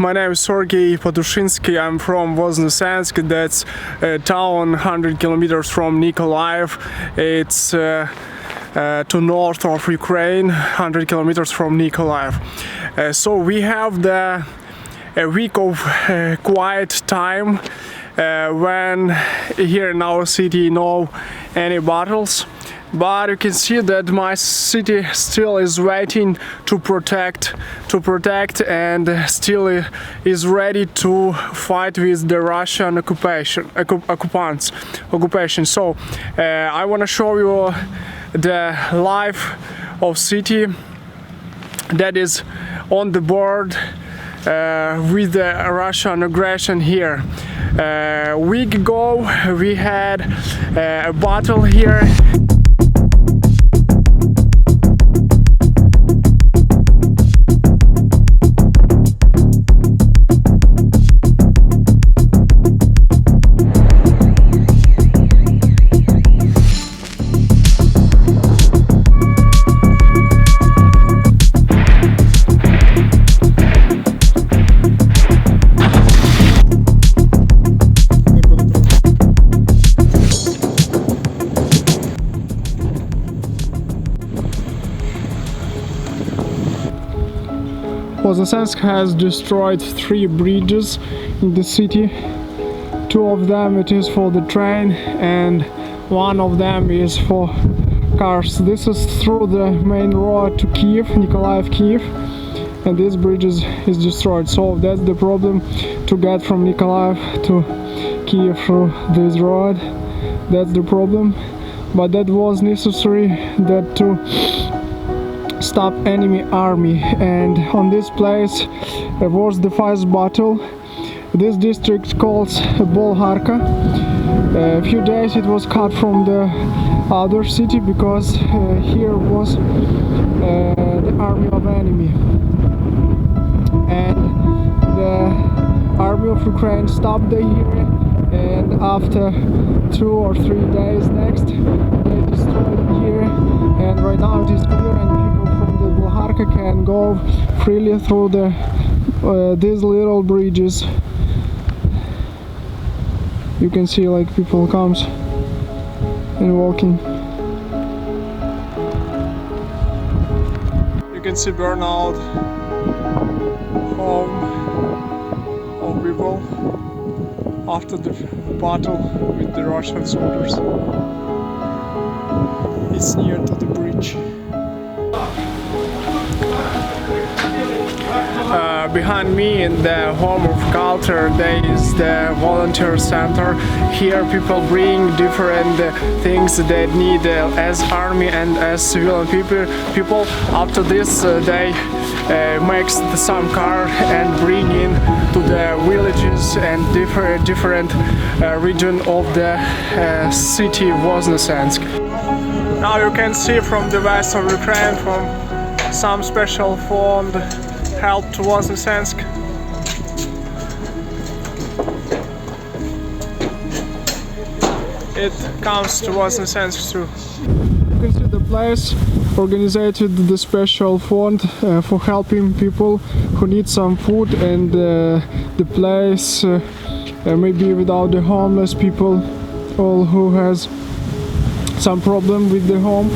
My name is Podushinsky. I'm from Voznesensk. That's a town 100 kilometers from Nikolaev. It's to north of Ukraine, 100 kilometers from Nikolaev. So we have a week of quiet time when here in our city no any battles. But you can see that my city still is waiting to protect and still is ready to fight with the Russian occupation. So I want to show you the life of city that is on the board with the Russian aggression here. A week ago we had a battle here. Voznesensk has destroyed 3 bridges in the city. 2 of them it is for the train and 1 of them is for cars. This is through the main road to Kiev, Nikolaev-Kiev, and this bridge is destroyed. So that's the problem, to get from Nikolaev to Kiev through this road. That's the problem, but that was necessary that to stop enemy army. And on this place was the first battle. This district called Bolharka. A few days it was cut from the other city because here was the army of enemy, and the army of Ukraine stopped the here, and after 2 or 3 days next they destroyed here, and right now it is clear and can go freely through these little bridges. You can see like people comes and walking. You can see burnout home of people after the battle with the Russian soldiers. It's near to the bridge. Behind me in the Home of Culture there is the volunteer center. Here people bring different things they need as army and as civilian people. After this they make some car and bring in to the villages and different region of the city Voznesensk. Now you can see from the west of Ukraine, from some special fund help to Voznesensk. It comes to Voznesensk too. You can see the place organized the special fund for helping people who need some food, and the place maybe without the homeless people, all who has some problem with the home.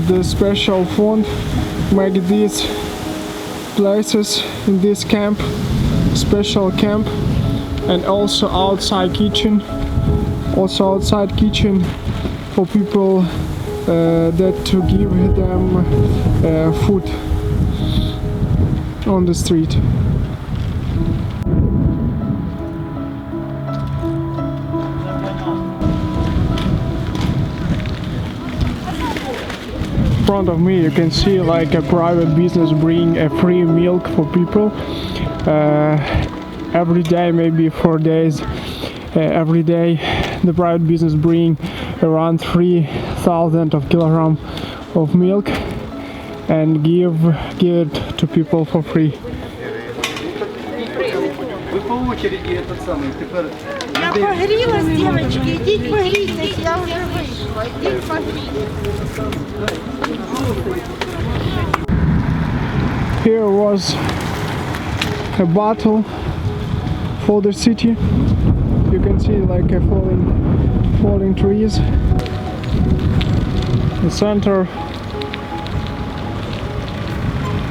The special fund make these places in this camp, special camp, and also outside kitchen for people that to give them food on the street. In front of me you can see like a private business bring a free milk for people every day, maybe 4 days. Every day the private business bring around 3,000 of kilogram of milk and give it to people for free. Я погрілась, дівчатки, ідіть погрійтесь, я вже вийшла, ідіть погрійтесь. Here was a battle for the city. You can see like a falling trees. The center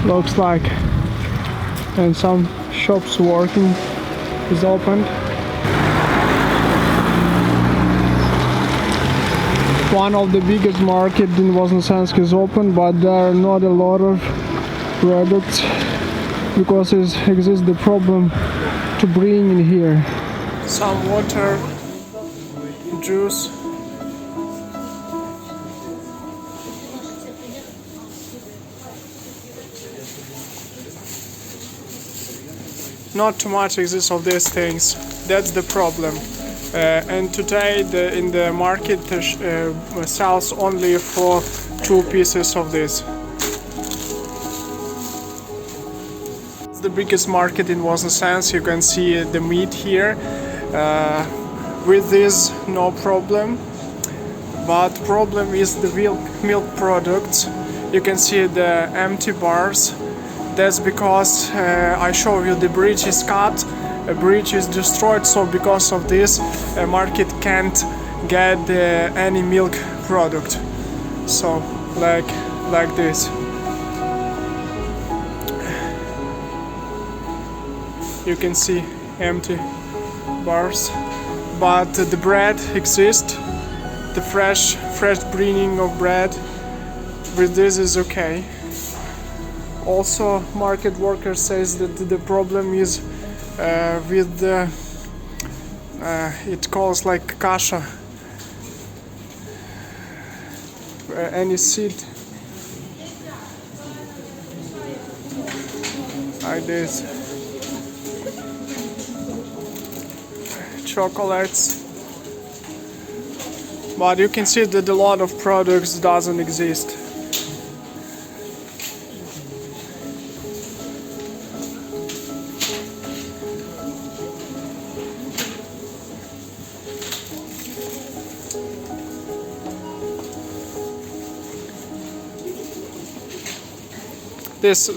looks like, and some shops working is opened. One of the biggest market in Voznesensk is open, but there are not a lot of products because it exists the problem to bring in here. Some water, juice. Not too much exists of these things. That's the problem. And today in the market sells only for 2 pieces of this. It's the biggest market in Voznesensk. You can see the meat here. With this, no problem. But problem is the milk products. You can see the empty bars. That's because I show you the bridge is cut, a bridge is destroyed, so because of this a market can't get any milk product. So like this. You can see empty bars, but the bread exists, the fresh bringing of bread with this is okay. Also, market worker says that the problem is with the it calls like kasha, any seed like this, chocolates, but you can see that a lot of products doesn't exist.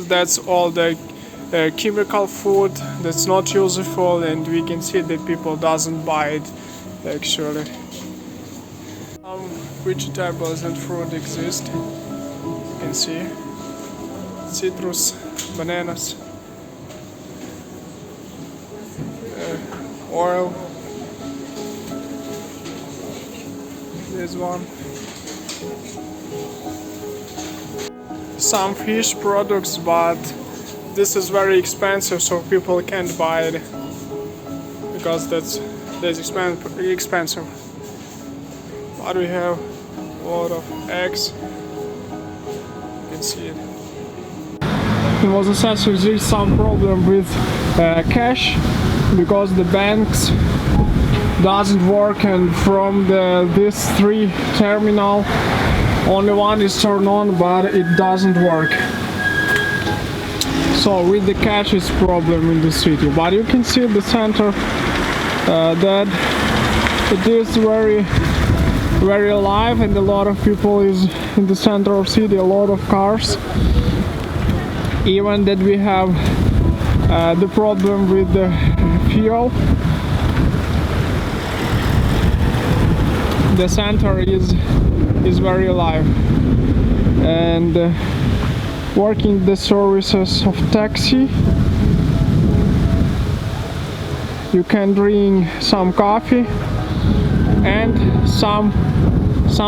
That's all the chemical food that's not useful, and we can see that people doesn't buy it actually. Some vegetables and fruit exist. You can see citrus, bananas, oil. This one. Some fish products, but this is very expensive, so people can't buy it because that's expensive. But we have a lot of eggs. You can see it. There was essentially some problem with cash because the banks doesn't work, and from this 3 terminal only one is turned on, but it doesn't work. So with the cash is problem in the city. But you can see the center that it is very alive, and a lot of people is in the center of city. A lot of cars. Even that we have the problem with the fuel. The center is very alive, and working the services of taxi. You can drink some coffee, and some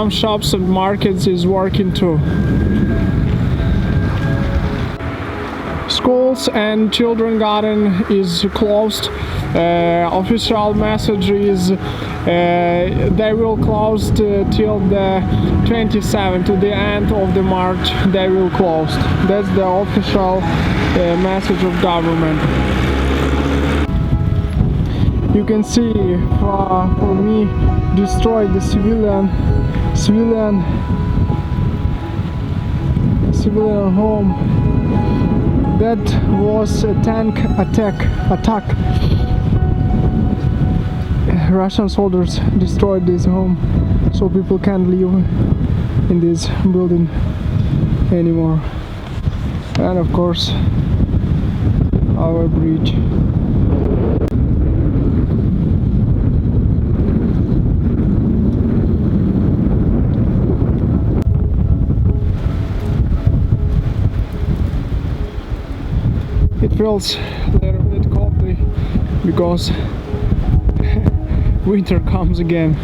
shops and markets is working too. Schools and children garden is closed. Official message is they will close till the 27th, to the end of the March they will close. That's the official message of government. You can see for me destroyed the civilian home. That was a tank attack. Russian soldiers destroyed this home, so people can't live in this building anymore. And of course our bridge. It feels a little bit coldly because winter comes again.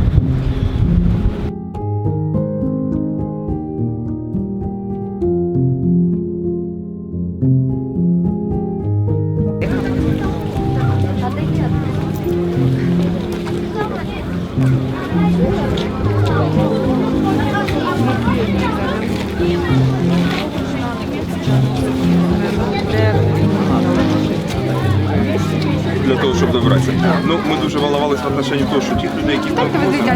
Для того, щоб добратися. Ну, ми дуже волновалися в отношенні того, що тих людей, які там,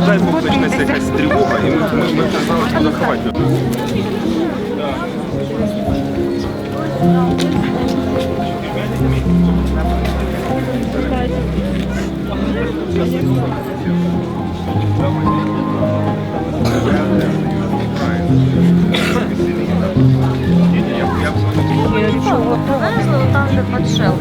дай Бог, почнеться якась тривога, і ми вже знали, куди ховати. Там, де подшел.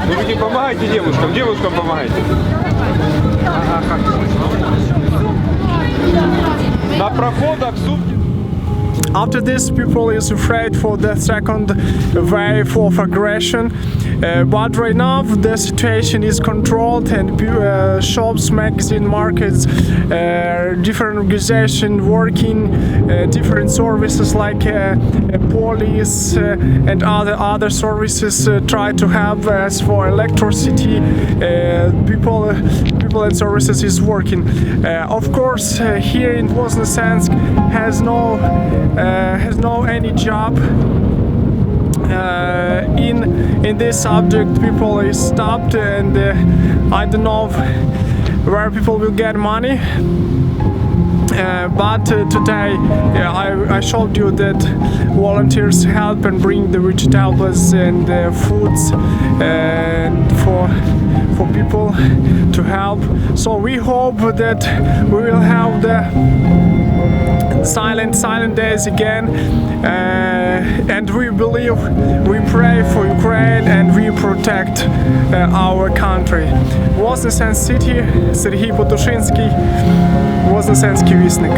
Ну, вы не помогаете девушкам помогайте. На проходах сутки. After this, people is afraid for the second wave of aggression. But right now the situation is controlled, and shops, magazine, markets, different organizations working, different services like police and other services try to help us for electricity. People and services is working. Of course, here in Voznesensk has no any job. In this subject, people is stopped, and I don't know where people will get money. But today I showed you that volunteers help and bring the vegetables and foods and for people to help. So we hope that we will have the silent days again, and we believe, we pray for Ukraine, and we protect our country. Voznesensk City, Сергій Потушинський, Вознесенський вісник.